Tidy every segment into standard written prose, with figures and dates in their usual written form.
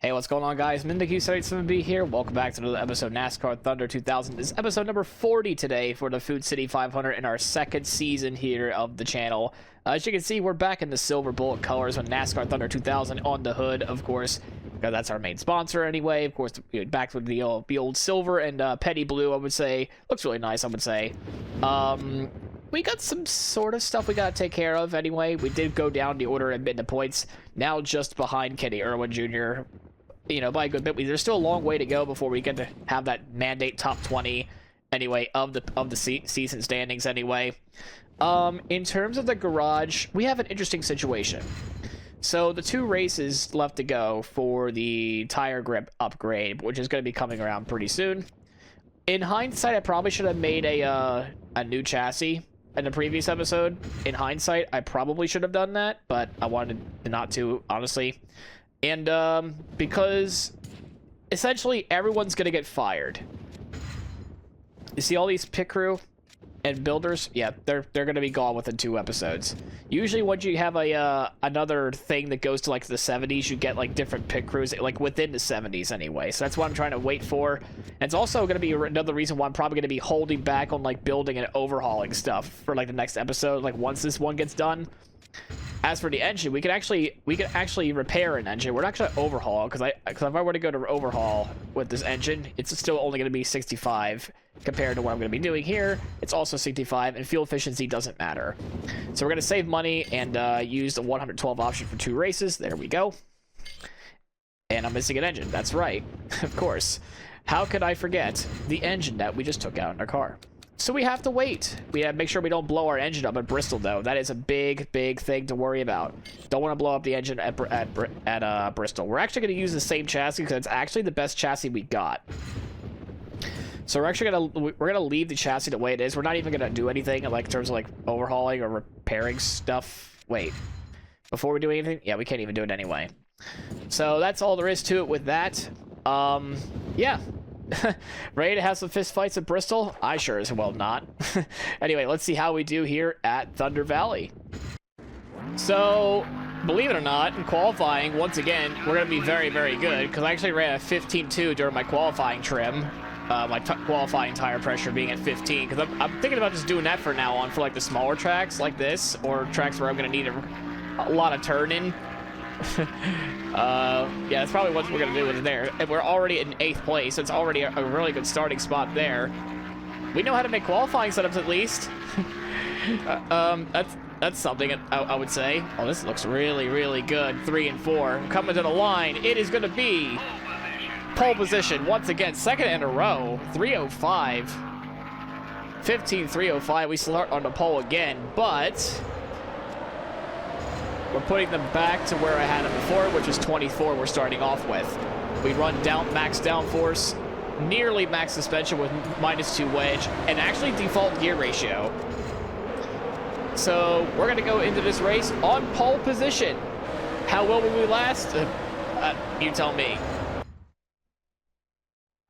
Hey, what's going on, guys? MinDQ77B here. Welcome back to another episode of NASCAR Thunder 2000. This is episode number 40 today for the Food City 500 in our second season here of the channel. As you can see, we're back in the silver bullet colors on NASCAR Thunder 2000 on the hood, of course. That's our main sponsor anyway. Of course, back with the old silver and petty blue, I would say. Looks really nice, I would say. We got some sort of stuff we got to take care of anyway. We did go down the order and the points. Now just behind Kenny Irwin Jr., by a good bit. There's still a long way to go before we get to have that mandate top 20 anyway of the season standings anyway. In terms of the garage, we have an interesting situation. So the 2 races left to go for the tire grip upgrade, which is going to be coming around pretty soon. In hindsight, I probably should have made a new chassis in the previous episode. In hindsight, I probably should have done that, but I wanted not to, honestly. And because essentially everyone's gonna get fired. You see all these pit crew and builders? Yeah, they're gonna be gone within 2 episodes. Usually, once you have another thing that goes to like the 70s, you get like different pit crews like within the 70s anyway. So that's what I'm trying to wait for. And it's also gonna be another reason why I'm probably gonna be holding back on like building and overhauling stuff for like the next episode. Like once this one gets done. As for the engine, we could actually repair an engine. We're not gonna overhaul because if I were to go to overhaul with this engine, it's still only gonna be 65 compared to what I'm gonna be doing here. It's also 65, and fuel efficiency doesn't matter. So we're gonna save money and use the 112 option for 2 races. There we go. And I'm missing an engine. That's right, of course. How could I forget the engine that we just took out in our car? So we have to wait. We have to make sure we don't blow our engine up at Bristol, though. That is a big thing to worry about. Don't want to blow up the engine at Bristol. We're actually going to use the same chassis because it's actually the best chassis we got. So we're gonna leave the chassis the way it is. We're not even gonna do anything like in terms of like overhauling or repairing stuff. Wait, before we do anything, yeah, we can't even do it anyway. So that's all there is to it with that. Yeah. Ready to have some fist fights at Bristol? I sure as well not. Anyway, let's see how we do here at Thunder Valley. So, believe it or not, in qualifying, once again, we're going to be very good, because I actually ran a 15.2 during my qualifying trim. My qualifying tire pressure being at 15, because I'm thinking about just doing that for now on for like the smaller tracks like this, or tracks where I'm going to need a lot of turning. Yeah, that's probably what we're gonna do with there. And we're already in 8th place. It's already a really good starting spot there. We know how to make qualifying setups at least. That's something I would say. Oh, this looks really good. 3 and 4 coming to the line. It is gonna be pole position once again, 2nd in a row. 305, 15.305. We start on the pole again, but we're putting them back to where I had them before, which is 24 we're starting off with. We run max downforce, nearly max suspension with -2 wedge, and actually default gear ratio. So we're going to go into this race on pole position. How well will we last? You tell me.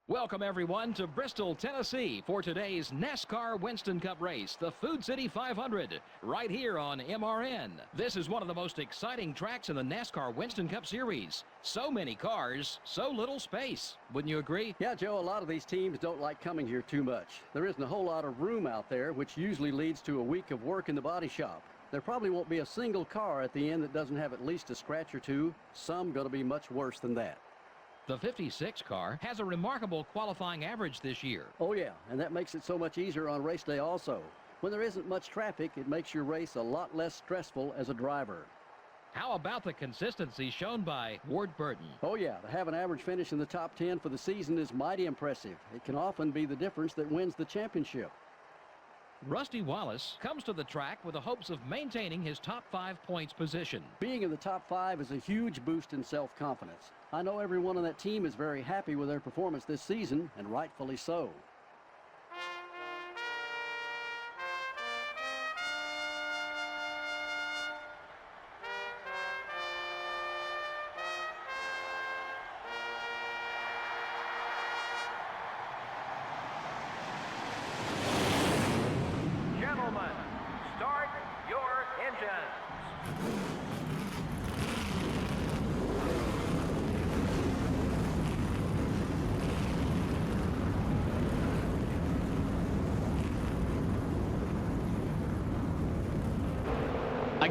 Welcome, everyone, to Bristol, Tennessee for today's NASCAR Winston Cup race, the Food City 500, right here on MRN. This is one of the most exciting tracks in the NASCAR Winston Cup Series. So many cars, so little space. Wouldn't you agree? Yeah, Joe, a lot of these teams don't like coming here too much. There isn't a whole lot of room out there, which usually leads to a week of work in the body shop. There probably won't be a single car at the end that doesn't have at least a scratch or 2. Some going to be much worse than that. The 56 car has a remarkable qualifying average this year. Oh, yeah, and that makes it so much easier on race day also. When there isn't much traffic, it makes your race a lot less stressful as a driver. How about the consistency shown by Ward Burton? Oh, yeah, to have an average finish in the top 10 for the season is mighty impressive. It can often be the difference that wins the championship. Rusty Wallace comes to the track with the hopes of maintaining his top 5 points position. Being in the top 5 is a huge boost in self-confidence. I know everyone on that team is very happy with their performance this season, and rightfully so. Gentlemen, start your engines.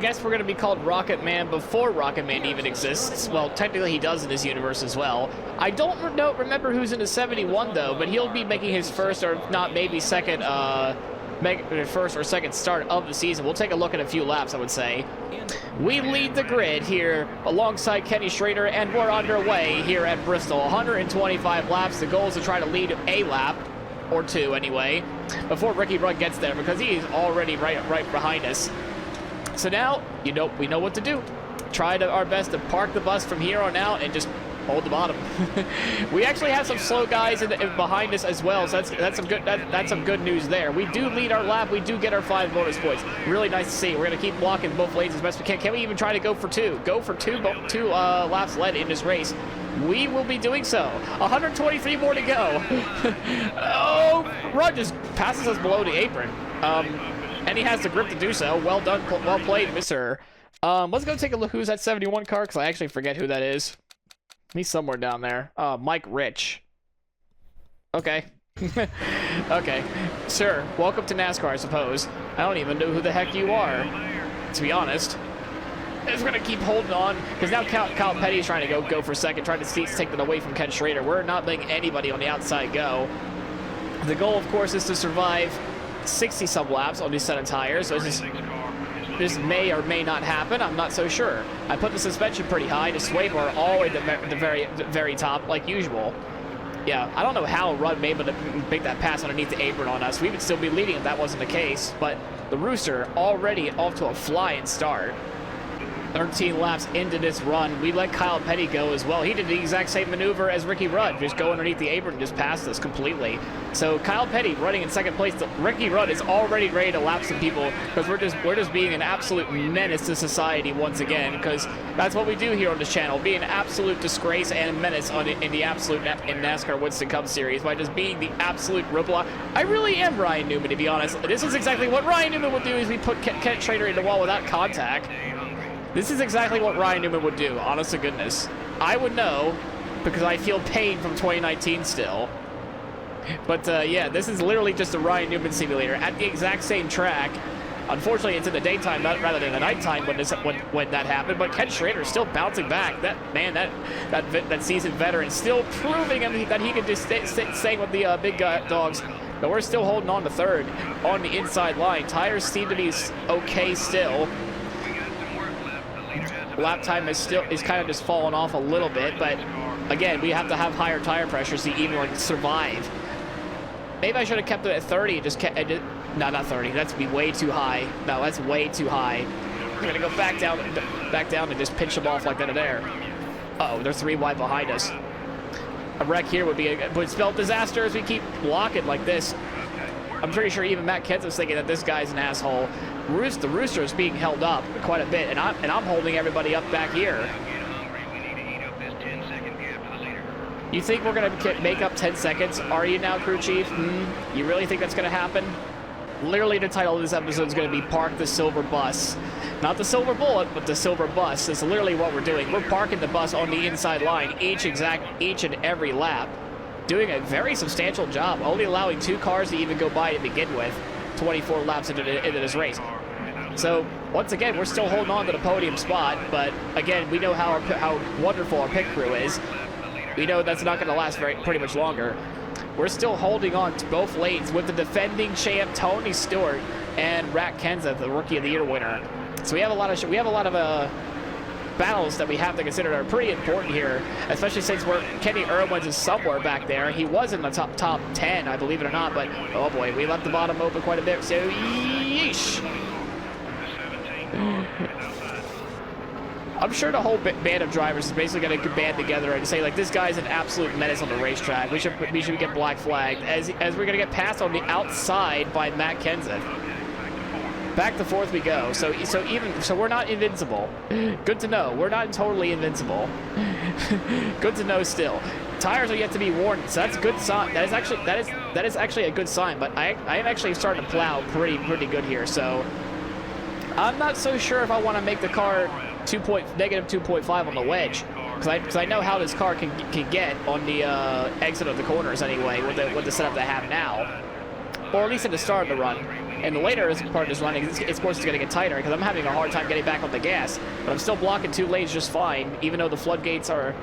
guess we're going to be called Rocket Man before Rocket Man even exists. Well, technically he does in this universe as well. I don't remember who's in the 71 though, but he'll be making his first or not maybe second first or second start of the season. We'll take a look at a few laps, I would say. We lead the grid here alongside Kenny Schrader, and we're underway here at Bristol. 125 laps. The goal is to try to lead a lap, or two anyway, before Ricky Rudd gets there, because he's already right behind us. So now, we know what to do. Try our best to park the bus from here on out and just hold the bottom. We actually have some slow guys behind us as well, so that's some good news there. We do lead our lap. We do get our 5 bonus points. Really nice to see. We're gonna keep blocking both lanes as best we can. Can we even try to go for two? Go for two laps led in this race. We will be doing so. 123 more to go. Oh, Rudd just passes us below the apron. And he has the grip to do so. Well done, well played, mister. Let's go take a look who's that 71 car, because I actually forget who that is. He's somewhere down there. Mike Rich. Okay. Okay. Sure. Welcome to NASCAR, I suppose. I don't even know who the heck you are, to be honest. We're going to keep holding on, because now Kyle Petty is trying to go for second, trying to take that away from Ken Schrader. We're not letting anybody on the outside go. The goal, of course, is to survive 60-some laps on these set of tires. So this may or may not happen. I'm not so sure. I put the suspension pretty high. The sway bar all the way to the very top, like usual. Yeah, I don't know how Rudd made able to make that pass underneath the apron on us. We would still be leading if that wasn't the case. But the Rooster already off to a flying start. 13 laps into this run, we let Kyle Petty go as well. He did the exact same maneuver as Ricky Rudd, just go underneath the apron and just passed us completely. So Kyle Petty running in second place. Ricky Rudd is already ready to lap some people, because we're just being an absolute menace to society once again, because that's what we do here on this channel, be an absolute disgrace and a menace in the absolute in NASCAR Winston Cup Series by just being the absolute ripple. I really am Ryan Newman, to be honest. This is exactly what Ryan Newman would do, is we put Ken Schrader in the wall without contact. This is exactly what Ryan Newman would do, honest to goodness. I would know, because I feel pain from 2019 still. But yeah, this is literally just a Ryan Newman simulator at the exact same track. Unfortunately, it's in the daytime rather than the nighttime when that happened. But Ken Schrader is still bouncing back. That seasoned veteran still proving that he can just stay with the big dogs. But we're still holding on to third on the inside line. Tires seem to be okay still. Lap time is kind of just falling off a little bit, but again, we have to have higher tire pressures to even survive. Maybe I should have kept it at 30 and just no, not 30. That's be way too high. No, that's way too high. We're gonna go back down and just pinch them off like that there. Uh-oh, they're 3 wide behind us. A wreck here would spell disaster as we keep blocking like this. I'm pretty sure even Matt Kenseth's thinking that this guy's an asshole. The Rooster is being held up quite a bit, and I'm holding everybody up back here. You think we're gonna make up 10 seconds? Are you now, crew chief? You really think that's gonna happen? Literally, the title of this episode is gonna be "Park the Silver Bus." Not the Silver Bullet, but the Silver Bus. That's literally what we're doing. We're parking the bus on the inside line each and every lap, doing a very substantial job, only allowing 2 cars to even go by to begin with. 24 laps into this race. So once again, we're still holding on to the podium spot, but again, we know how wonderful our pit crew is. We know that's not going to last pretty much longer. We're still holding on to both lanes with the defending champ Tony Stewart and Rat Kenseth, the Rookie of the Year winner. So we have a lot of battles that we have to consider that are pretty important here, especially since Kenny Irwin's is somewhere back there. He was in the top 10, I believe it or not, but oh boy, we left the bottom open quite a bit, so yeesh. I'm sure the whole band of drivers is basically going to band together and say, like, this guy's an absolute menace on the racetrack. We should get black flagged as we're going to get passed on the outside by Matt Kenseth. Back to fourth we go. So we're not invincible. Good to know. We're not totally invincible. Good to know still. Tires are yet to be worn, so that's a good sign. That is actually a good sign. But I am actually starting to plow pretty good here. So I'm not so sure if I want to make the car negative 2.5 on the wedge, because I know how this car can get on the exit of the corners anyway with the setup they have now. or at least at the start of the run. And the later part of this run, of course, it's going to get tighter because I'm having a hard time getting back on the gas. But I'm still blocking 2 lanes just fine, even though the floodgates are,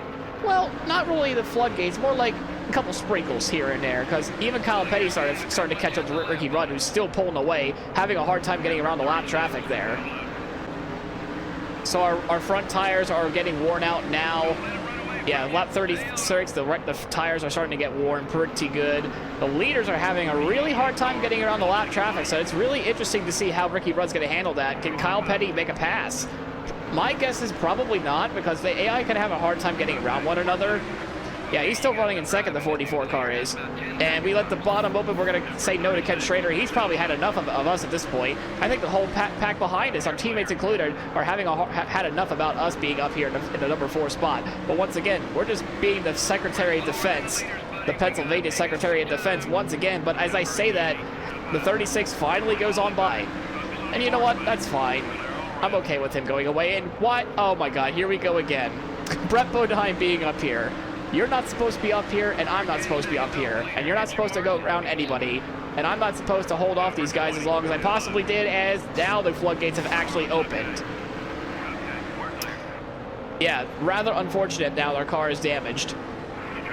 well, not really the floodgates, more like a couple sprinkles here and there. Because even Kyle Petty starting to catch up to Ricky Rudd, who's still pulling away, having a hard time getting around the lap traffic there. So our front tires are getting worn out now. Yeah, lap 36, the tires are starting to get worn pretty good. The leaders are having a really hard time getting around the lap traffic, so it's really interesting to see how Ricky Rudd's going to handle that. Can Kyle Petty make a pass? My guess is probably not, because the AI could have a hard time getting around one another. Yeah, he's still running in second, the 44 car is. And we let the bottom open. We're going to say no to Ken Schrader. He's probably had enough of us at this point. I think the whole pack behind us, our teammates included, are having had enough about us being up here in the number 4 spot. But once again, we're just being the Secretary of Defense, the Pennsylvania Secretary of Defense once again. But as I say that, the 36 finally goes on by. And you know what? That's fine. I'm okay with him going away. And what? Oh my God, here we go again. Brett Bodine being up here. You're not supposed to be up here, and I'm not supposed to be up here. And you're not supposed to go around anybody. And I'm not supposed to hold off these guys as long as I possibly did, as now the floodgates have actually opened. Yeah, rather unfortunate now our car is damaged.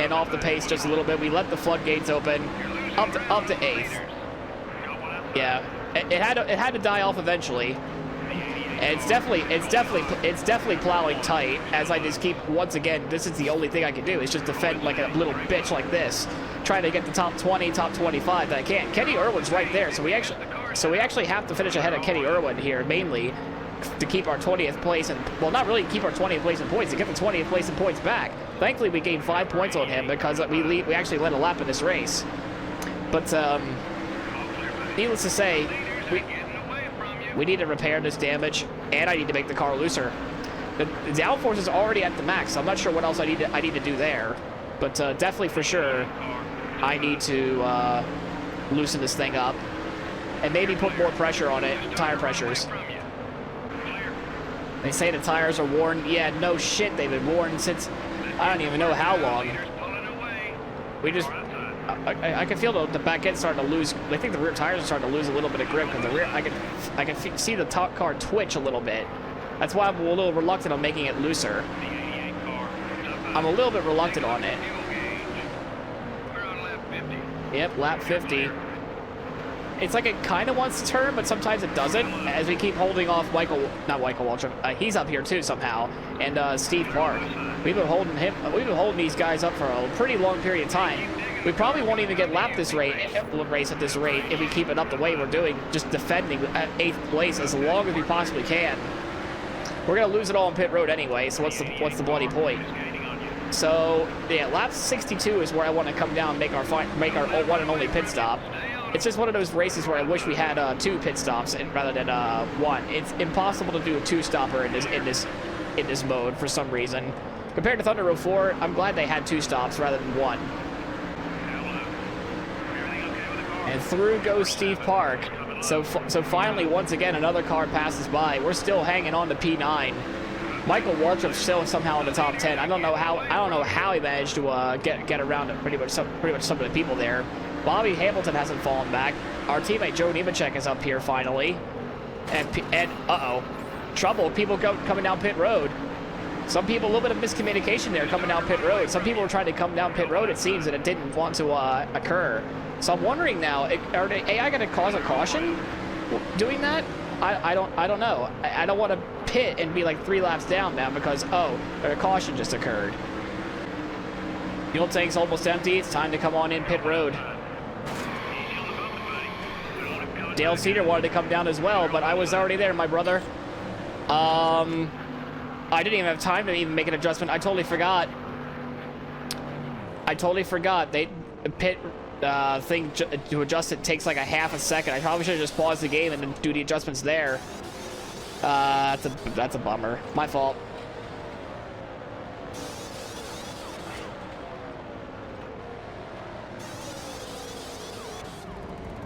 And off the pace just a little bit. We let the floodgates open up to 8th. Yeah, it had to die off eventually. And it's definitely plowing tight, as I just keep, once again, this is the only thing I can do, is just defend like a little bitch like this, trying to get the top 20, top 25 that I can. Kenny Irwin's right there, so we actually have to finish ahead of Kenny Irwin here, mainly to keep our 20th place, and, well, not really keep our 20th place in points, to get the 20th place in points back. Thankfully, we gained 5 points on him because we actually led a lap in this race. But, needless to say, we need to repair this damage, and I need to make the car looser. The downforce is already at the max, so I'm not sure what else I need to do there. But definitely for sure, I need to loosen this thing up and maybe put more pressure on it, tire pressures. They say the tires are worn. Yeah, no shit, they've been worn since I don't even know how long. We just... I can feel the back end starting to lose. I think the rear tires are starting to lose a little bit of grip because the rear. I can see the top car twitch a little bit. That's why I'm a little reluctant on making it looser. I'm a little bit reluctant on it. Yep, lap 50. It's like it kind of wants to turn, but sometimes it doesn't. As we keep holding off Michael Waltrip. He's up here too somehow, and Steve Park. We've been holding him. We've been holding these guys up for a pretty long period of time. We probably won't even get lapped this race at this rate if we keep it up the way we're doing, just defending at 8th place as long as we possibly can. We're gonna lose it all on pit road anyway, so what's the bloody point? So yeah, lap 62 is where I want to come down and make our one and only pit stop. It's just one of those races where I wish we had 2 pit stops rather than 1. It's impossible to do a 2-stopper in this mode for some reason. Compared to Thunder 04, I'm glad they had 2 stops rather than 1. And through goes Steve Park. So finally, once again, another car passes by. We're still hanging on to P9. Michael Waltrip's still somehow in the top 10. I don't know how he managed to get around pretty much some of the people there. Bobby Hamilton hasn't fallen back. Our teammate Joe Nemechek is up here finally. And uh-oh, trouble. People coming down pit road. Some people, a little bit of miscommunication there coming down pit road. Some people were trying to come down pit road, it seems, and it didn't want to occur. So I'm wondering now, are the AI going to cause a caution doing that? I don't know. I don't want to pit and be like 3 laps down now because, oh, a caution just occurred. Fuel tank's almost empty. It's time to come on in pit road. Dale Cedar wanted to come down as well, but I was already there, my brother. I didn't even have time to even make an adjustment. I totally forgot. The pit thing to adjust it takes like a half a second. I probably should have just paused the game and then do the adjustments there. That's a bummer. My fault.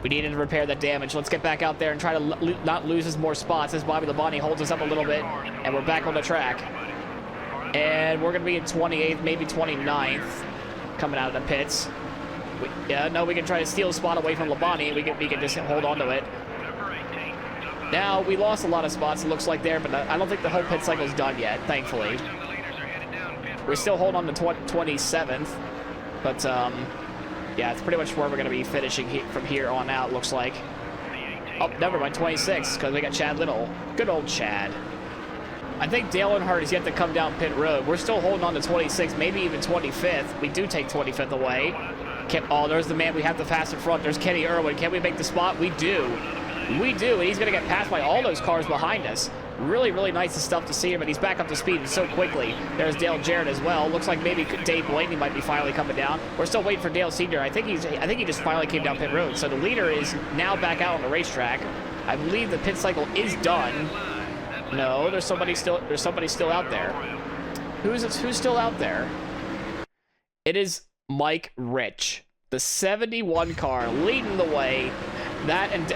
We needed to repair that damage. Let's get back out there and try to not lose as more spots as Bobby Labonte holds us up a little bit. And we're back on the track. And we're going to be in 28th, maybe 29th, coming out of the pits. No, we can try to steal a spot away from Labonte. We can just hold on to it. Now, we lost a lot of spots, it looks like there, but I don't think the whole pit cycle's done yet, thankfully. We're still holding on to 27th, but, yeah, it's pretty much where we're going to be finishing from here on out, looks like. Oh, never mind, 26, because we got Chad Little. Good old Chad. I think Dale Earnhardt is yet to come down pit road. We're still holding on to 26, maybe even 25th. We do take 25th away. Oh, there's the man we have to pass in front. There's Kenny Irwin. Can we make the spot? We do. We do, and he's going to get passed by all those cars behind us. Really, really nice stuff to see him, but he's back up to speed so quickly. There's Dale Jarrett as well. Looks like maybe Dave Blaney might be finally coming down. We're still waiting for Dale Sr. I think he just finally came down pit road. So the leader is now back out on the racetrack. I believe the pit cycle is done. No, there's somebody still out there. Who's still out there? It is Mike Rich, the 71 car leading the way. That and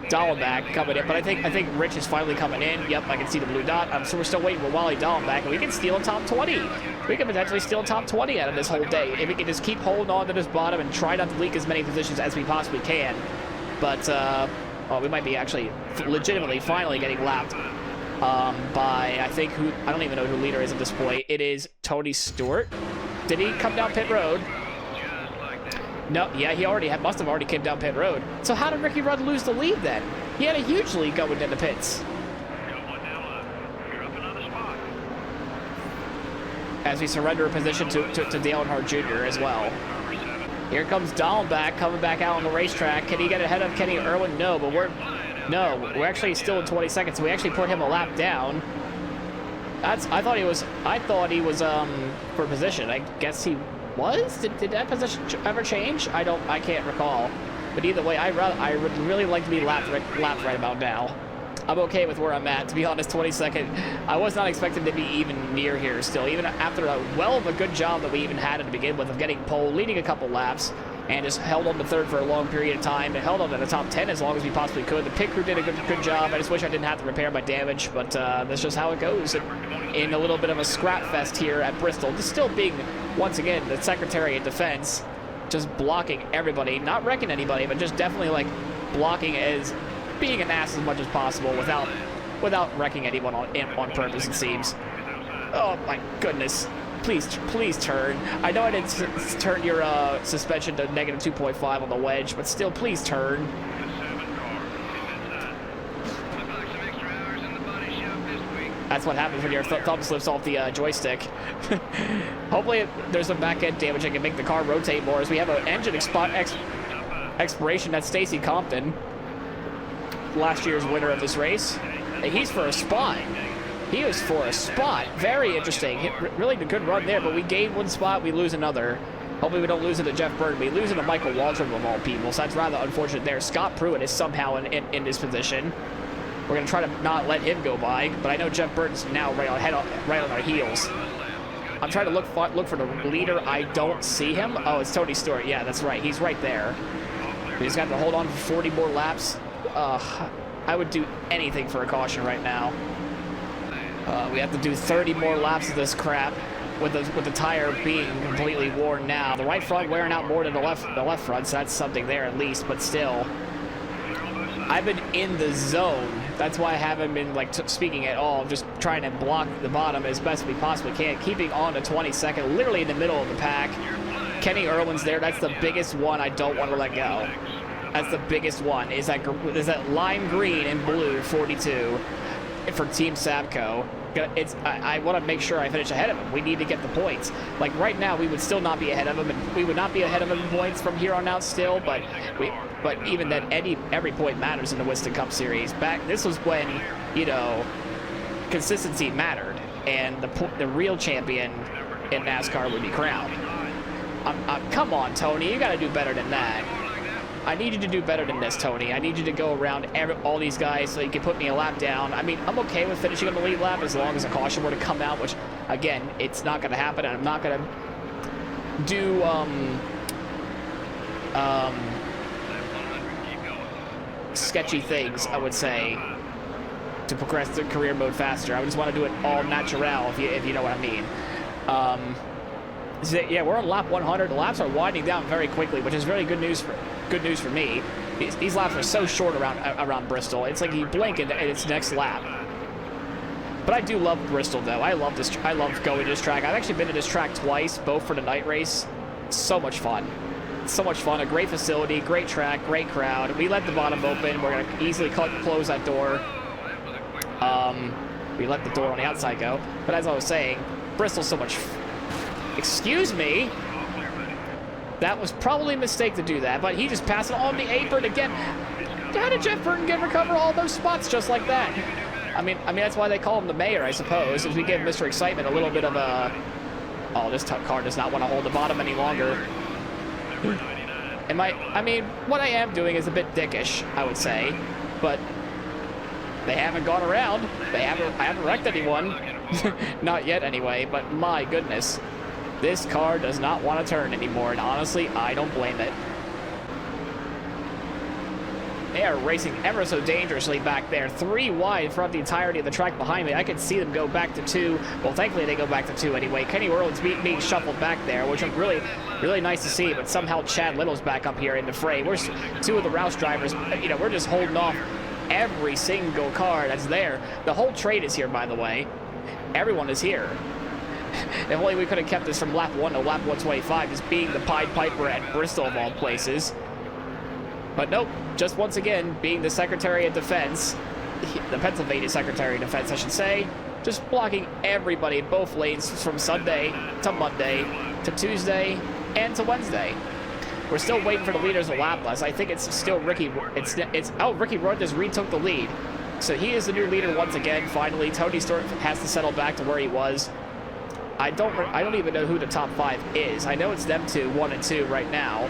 Dallenbach coming in, but I think Rich is finally coming in. Yep, I can see the blue dot. So we're still waiting for Wally Dallenbach, and we can steal a top 20. We can potentially steal a top 20 out of this whole day if we can just keep holding on to this bottom and try not to leak as many positions as we possibly can. But we might be actually legitimately finally getting lapped by I don't even know who leader is at this point. It is Tony Stewart. Did he come down pit road? No, yeah, he must have already came down pit road. So how did Ricky Rudd lose the lead then? He had a huge lead going into pits. As we surrender a position to Dale Earnhardt Jr. as well. Here comes Dallenbach coming back out on the racetrack. Can he get ahead of Kenny Irwin? No, but we're actually still in 20 seconds. So we actually put him a lap down. I thought he was for position. I guess he was? Did that position ever change? I can't recall. But either way, I would really like to be lapped right about now. I'm okay with where I'm at, to be honest. 22nd. I was not expecting to be even near here still, even after a good job that we even had to begin with of getting pole, leading a couple laps, and just held on to third for a long period of time and held on to the top 10 as long as we possibly could. The pit crew did a good job. I just wish I didn't have to repair my damage, but that's just how it goes in a little bit of a scrap fest here at Bristol. Just still being, once again, the Secretary of Defense, just blocking everybody, not wrecking anybody, but just definitely like blocking as being an ass as much as possible without wrecking anyone on purpose, it seems. Oh my goodness. Please turn. I know I didn't turn your suspension to negative 2.5 on the wedge, but still, please turn. That's what happens when your thumb slips off the joystick. Hopefully there's some back-end damage that can make the car rotate more, as we have an engine expiration. That's Stacy Compton, last year's winner of this race. And he's for a spot. He was for a spot. Very interesting. Really a good run there, but we gain one spot, we lose another. Hopefully we don't lose it to Jeff Burton. We lose it to Michael Waltrip of all people, so that's rather unfortunate there. Scott Pruitt is somehow in this position. We're going to try to not let him go by, but I know Jeff Burton's now right on our heels. I'm trying to look for the leader. I don't see him. Oh, it's Tony Stewart. Yeah, that's right. He's right there. He's got to hold on for 40 more laps. I would do anything for a caution right now. We have to do 30 more laps of this crap with the tire being completely worn now. The right front wearing out more than the left front, so that's something there at least, but still. I've been in the zone. That's why I haven't been speaking at all. Just trying to block the bottom as best we possibly can. Keeping on to 22nd, literally in the middle of the pack. Kenny Irwin's there. That's the biggest one I don't want to let go. That's the biggest one. Is that lime green and blue 42 for Team Sabco. I want to make sure I finish ahead of him. We need to get the points. Like right now, we would still not be ahead of him, and we would not be ahead of him in points from here on out still. But even then, every point matters in the Winston Cup Series. This was when consistency mattered, and the real champion in NASCAR would be crowned. Come on, Tony, you got to do better than that. I need you to do better than this, Tony. I need you to go around all these guys so you can put me a lap down. I mean, I'm okay with finishing on the lead lap as long as a caution were to come out, which, again, it's not going to happen, and I'm not going to do sketchy things, I would say, to progress the career mode faster. I just want to do it all natural, if you know what I mean. Yeah, we're on lap 100. The laps are winding down very quickly, which is very good news for me. These laps are so short around Bristol. It's like you blink and it's next lap. But I do love Bristol, though. I love going to this track. I've actually been to this track twice, both for the night race. So much fun. So much fun. A great facility, great track, great crowd. We let the bottom open. We're going to easily close that door. We let the door on the outside go. But as I was saying, Bristol's so much... Excuse me? That was probably a mistake to do that, but he just passed it on the apron again. How did Jeff Burton recover all those spots just like that? I mean, that's why they call him the mayor, I suppose, is we give Mr. Excitement a little bit of a... Oh, this car does not want to hold the bottom any longer. I mean, what I am doing is a bit dickish, I would say, but they haven't gone around. I haven't wrecked anyone. Not yet, anyway, but my goodness. This car does not want to turn anymore, and honestly, I don't blame it. They are racing ever so dangerously back there. 3 wide throughout the entirety of the track behind me. I can see them go back to 2. Well, thankfully, they go back to 2 anyway. Kenny Orland's being shuffled back there, which is really, really nice to see, but somehow Chad Little's back up here in the fray. We're 2 of the Rouse drivers, you know, we're just holding off every single car that's there. The whole trade is here, by the way. Everyone is here. If only we could have kept this from lap 1 to lap 125, just being the Pied Piper at Bristol of all places. But nope, just once again, being the Secretary of Defense, the Pennsylvania Secretary of Defense, I should say, just blocking everybody in both lanes from Sunday to Monday to Tuesday and to Wednesday. We're still waiting for the leaders of lapless. I think it's still Ricky. Ricky Rudd just retook the lead. So he is the new leader once again, finally. Tony Stewart has to settle back to where he was. I don't even know who the top 5 is. I know it's them 2, 1 and 2 right now.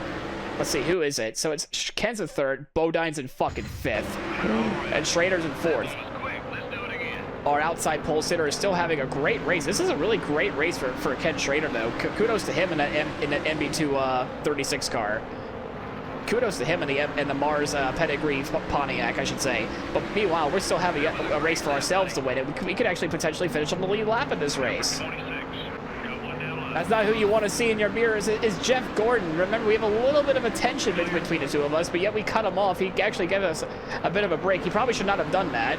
Let's see, who is it? So it's Ken's in 3rd, Bodine's in fucking 5th, and Schrader's in 4th. Our outside pole sitter is still having a great race. This is a really great race for Ken Schrader, though. Kudos to him in that MB2 36 car. Kudos to him in the Mars Pedigree Pontiac, I should say. But meanwhile, we're still having a race for ourselves to win it. We could actually potentially finish on the lead lap in this race. That's not who you want to see in your mirrors. Is Jeff Gordon. Remember, we have a little bit of a tension between the 2 of us, but yet we cut him off. He actually gave us a bit of a break. He probably should not have done that.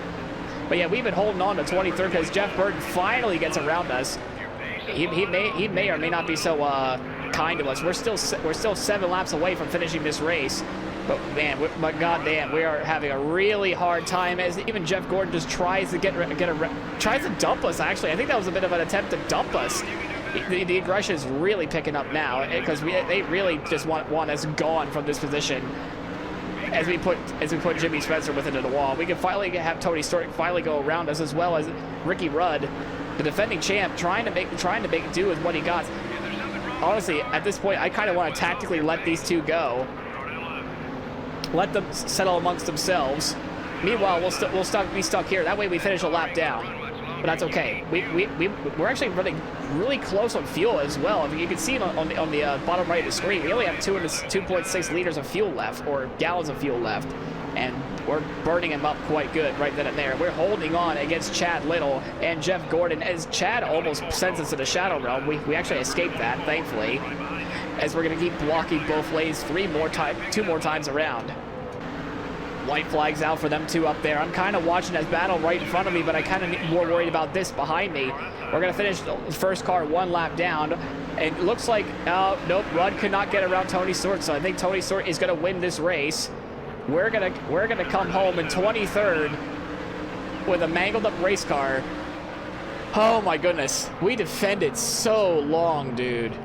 But yeah, we've been holding on to 23rd because Jeff Burton finally gets around us. He may or may not be so kind to us. We're still 7 laps away from finishing this race. But man, but goddamn, we are having a really hard time as even Jeff Gordon just tries to tries to dump us. Actually, I think that was a bit of an attempt to dump us. The aggression is really picking up now because they really just want us gone from this position. As we put Jimmy Spencer within the wall, we can finally have Tony Stewart finally go around us, as well as Ricky Rudd, the defending champ, trying to make do with what he got. Honestly, at this point, I kind of want to tactically let these 2 go, let them settle amongst themselves. Meanwhile, we'll be stuck here. That way, we finish a lap down. But that's okay. We're actually running really close on fuel as well. You can see it on the bottom right of the screen. We only have 2.6 liters of fuel left, or gallons of fuel left, and we're burning them up quite good right then and there. We're holding on against Chad Little and Jeff Gordon, as Chad almost sends us to the Shadow Realm. We actually escaped that, thankfully, as we're going to keep blocking both lanes 2 more times around. White flag's out for them 2 up there. I'm kind of watching that battle right in front of me, but I kind of more worried about this behind me. We're going to finish the first car 1 lap down. And it looks like, nope, Rudd could not get around Tony Stewart, so I think Tony Stewart is going to win this race. We're gonna come home in 23rd with a mangled up race car. Oh my goodness. We defended so long, dude.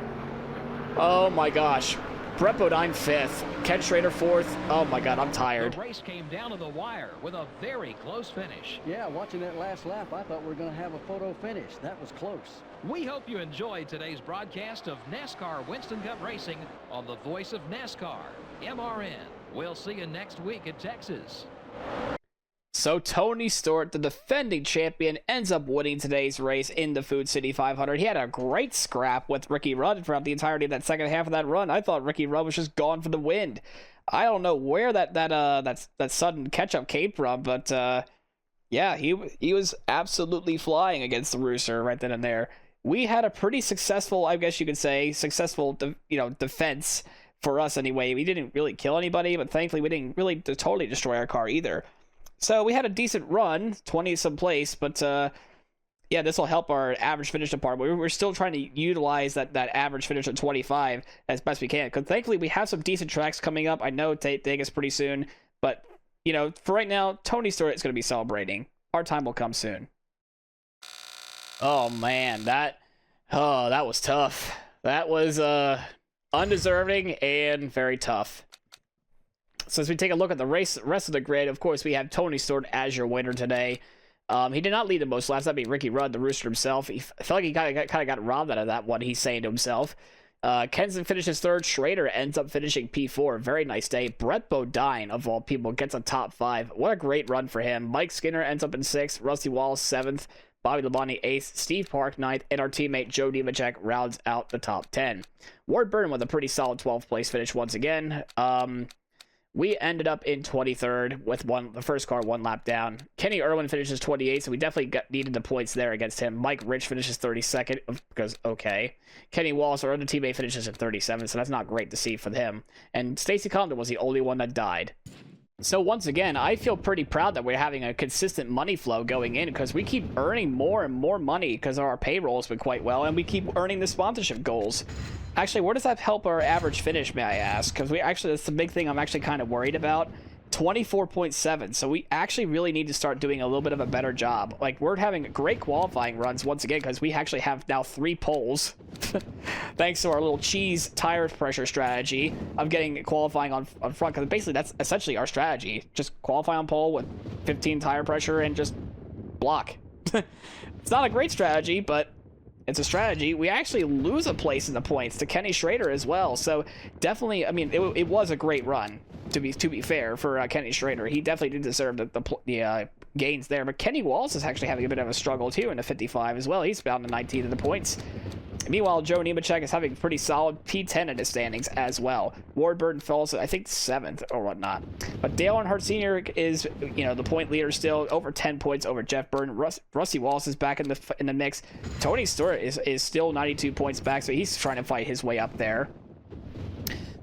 Oh my gosh. Brett Bodine 5th. Ken Schrader 4th. Oh my god, I'm tired. The race came down to the wire with a very close finish. Yeah, watching that last lap, I thought we were going to have a photo finish. That was close. We hope you enjoyed today's broadcast of NASCAR Winston Cup Racing on the voice of NASCAR, MRN. We'll see you next week at Texas. So Tony Stewart, the defending champion, ends up winning today's race in the Food City 500. He had a great scrap with Ricky Rudd throughout the entirety of that second half of that run. I thought Ricky Rudd was just gone for the wind. I don't know where that sudden catch-up came from, but yeah, he was absolutely flying against the Rooster right then and there. we had a pretty successful, I guess you could say, defense for us anyway. We didn't really kill anybody, but thankfully we didn't really totally destroy our car either. So we had a decent run, 20th some place, but yeah, this will help our average finish department. We're still trying to utilize that average finish of 25 as best we can, because thankfully we have some decent tracks coming up. I know Vegas pretty soon, but you know, for right now, Tony Stewart is going to be celebrating. Our time will come soon. Oh man, that was tough. That was undeserving and very tough. So as we take a look at the rest of the grid, of course, we have Tony Stewart as your winner today. He did not lead the most laps. That'd be Ricky Rudd, the Rooster himself. I felt like he kind of got robbed out of that one, he's saying to himself. Kenson finishes third. Schrader ends up finishing P4. Very nice day. Brett Bodine, of all people, gets a top 5. What a great run for him. Mike Skinner ends up in 6th. Rusty Wallace 7th. Bobby Labonte 8th. Steve Park 9th. And our teammate Joe Nemechek rounds out the top 10. Ward Burton with a pretty solid 12th place finish once again. We ended up in 23rd with the first car 1 lap down. Kenny Irwin finishes 28th, so we definitely needed the points there against him. Mike Rich finishes 32nd, because, okay. Kenny Wallace, our other teammate, finishes at 37th, so that's not great to see for him. And Stacy Condon was the only one that died. So once again, I feel pretty proud that we're having a consistent money flow going in, because we keep earning more and more money because our payroll has been quite well, and we keep earning the sponsorship goals. Actually, where does that help our average finish, may I ask? Because that's the big thing I'm actually kind of worried about. 24.7, so we actually really need to start doing a little bit of a better job. Like, we're having great qualifying runs once again, because we actually have now 3 poles thanks to our little cheese tire pressure strategy of getting qualifying on front, because basically that's essentially our strategy. Just qualify on pole with 15 tire pressure and just block. It's not a great strategy, but it's a strategy. We actually lose a place in the points to Kenny Schrader as well, so definitely, I mean, it was a great run. To be fair, for Kenny Schrader, he definitely did deserve the gains there. But Kenny Wallace is actually having a bit of a struggle too in the 55 as well. He's down to 19 in the points. Meanwhile, Joe Nemechek is having pretty solid P10 in his standings as well. Ward Burton falls, I think, 7th or whatnot. But Dale Earnhardt Sr. is, the point leader still, over 10 points over Jeff Burton. Rusty Wallace is back in the mix. Tony Stewart is still 92 points back, so he's trying to fight his way up there.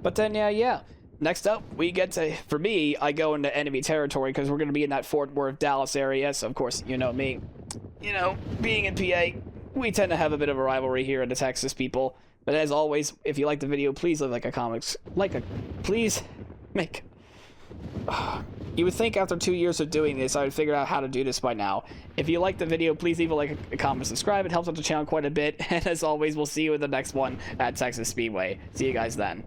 But then, yeah. Next up, we get to, for me, I go into enemy territory because we're going to be in that Fort Worth, Dallas area. So, of course, you know me. Being in PA, we tend to have a bit of a rivalry here in the Texas people. But as always, if you like the video, please leave a comment. Please make... You would think after 2 years of doing this, I would figure out how to do this by now. If you like the video, please leave a comment, subscribe. It helps out the channel quite a bit. And as always, we'll see you in the next one at Texas Speedway. See you guys then.